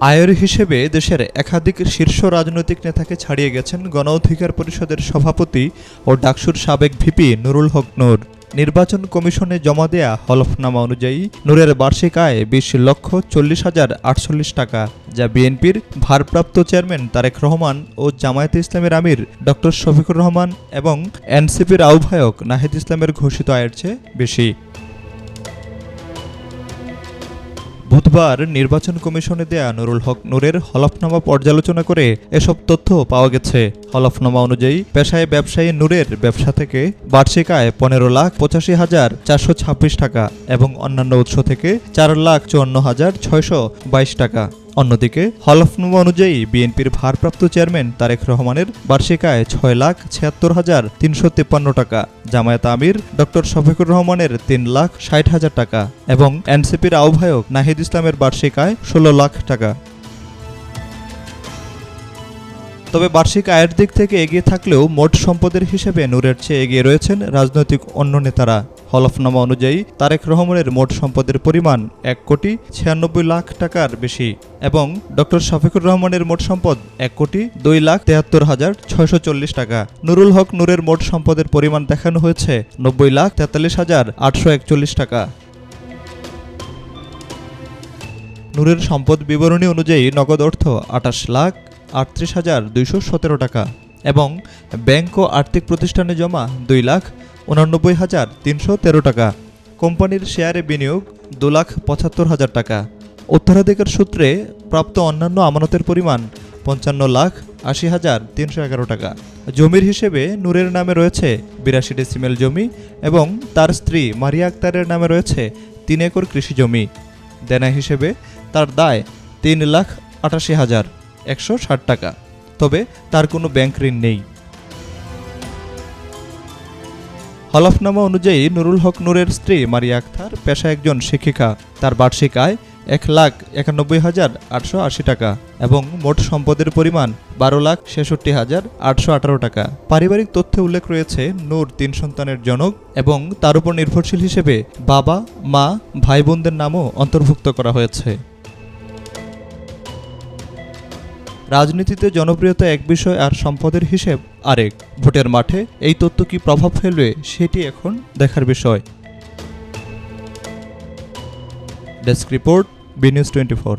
আয়ের হিসেবে দেশের একাধিক শীর্ষ রাজনৈতিক নেতাকে ছাড়িয়ে গেছেন গণ অধিকার পরিষদের সভাপতি ও ডাকসুর সাবেক ভিপি নুরুল হক নূর। নির্বাচন কমিশনে জমা দেয়া হলফনামা অনুযায়ী নূরের বার্ষিক আয় 20,40,48 টাকা, যা বিএনপির ভারপ্রাপ্ত চেয়ারম্যান তারেক রহমান ও জামায়াতে ইসলামের আমির ডক্টর শফিকুর রহমান এবং এনসিপির আহ্বায়ক নাহিদ ইসলামের ঘোষিত আয়ের চেয়ে বেশি। বুধবার নির্বাচন কমিশনে দেয়া নুরুল হক নূরের হলফনামা পর্যালোচনা করে এসব তথ্য পাওয়া গেছে। হলফনামা অনুযায়ী পেশায় ব্যবসায়ী নূরের ব্যবসা থেকে বার্ষিক আয় 15,85,426 টাকা এবং অন্যান্য উৎস থেকে 4,54,622 টাকা। অন্যদিকে হলফনামা অনুযায়ী বিএনপির ভারপ্রাপ্ত চেয়ারম্যান তারেক রহমানের বার্ষিক আয় 6,76,353 টাকা, জামায়াত আমির ডক্টর শফিকুর রহমানের 3,60,000 টাকা এবং এনসিপির আহ্বায়ক নাহিদ ইসলামের বার্ষিক আয় 16 লাখ টাকা। তবে বার্ষিক আয়ের দিক থেকে এগিয়ে থাকলেও মোট সম্পদের হিসেবে নূরের চেয়ে এগিয়ে রয়েছেন রাজনৈতিক অন্য নেতারা। হলফনামা অনুযায়ী তারেক রহমানের মোট সম্পদের পরিমাণ 1,96,00,000 লাখ টাকার বেশি এবং ডক্টর শফিকুর রহমানের মোট সম্পদ 1,73,640 টাকা। নুরুল হক নূরের মোট সম্পদের পরিমাণ দেখানো হয়েছে 90,43,841 টাকা। নূরের সম্পদ বিবরণী অনুযায়ী নগদ অর্থ 28,38,217 টাকা এবং ব্যাংক ও আর্থিক প্রতিষ্ঠানে জমা 2,89,313 টাকা। কোম্পানির শেয়ারে বিনিয়োগ 2,75,000 টাকা। উত্তরাধিকার সূত্রে প্রাপ্ত অন্যান্য আমানতের পরিমাণ 55,80,311 টাকা। জমির হিসেবে নূরের নামে রয়েছে 82 ডেসিমেল জমি এবং তার স্ত্রী মারিয়া আক্তারের নামে রয়েছে 3 একর কৃষি জমি। দেনা হিসেবে তার দায় 3,88,160 টাকা। তবে তার কোনো ব্যাংক ঋণ নেই। হলফনামা অনুযায়ী নুরুল হক নূরের স্ত্রী মারিয়া আক্তার পেশা একজন শিক্ষিকা। তার বার্ষিক আয় 1,91,880 টাকা এবং মোট সম্পদের পরিমাণ 12,66,818 টাকা। পারিবারিক তথ্যে উল্লেখ রয়েছে নূর 3 সন্তানের জনক এবং তার উপর নির্ভরশীল হিসেবে বাবা, মা, ভাই বোনদের নামও অন্তর্ভুক্ত করা হয়েছে। রাজনীতিতে জনপ্রিয়তা এক বিষয় আর সম্পদের হিসেব আরেক। ভোটের মাঠে এই তথ্য কি প্রভাব ফেলবে সেটি এখন দেখার বিষয়। Desk report, B news 24।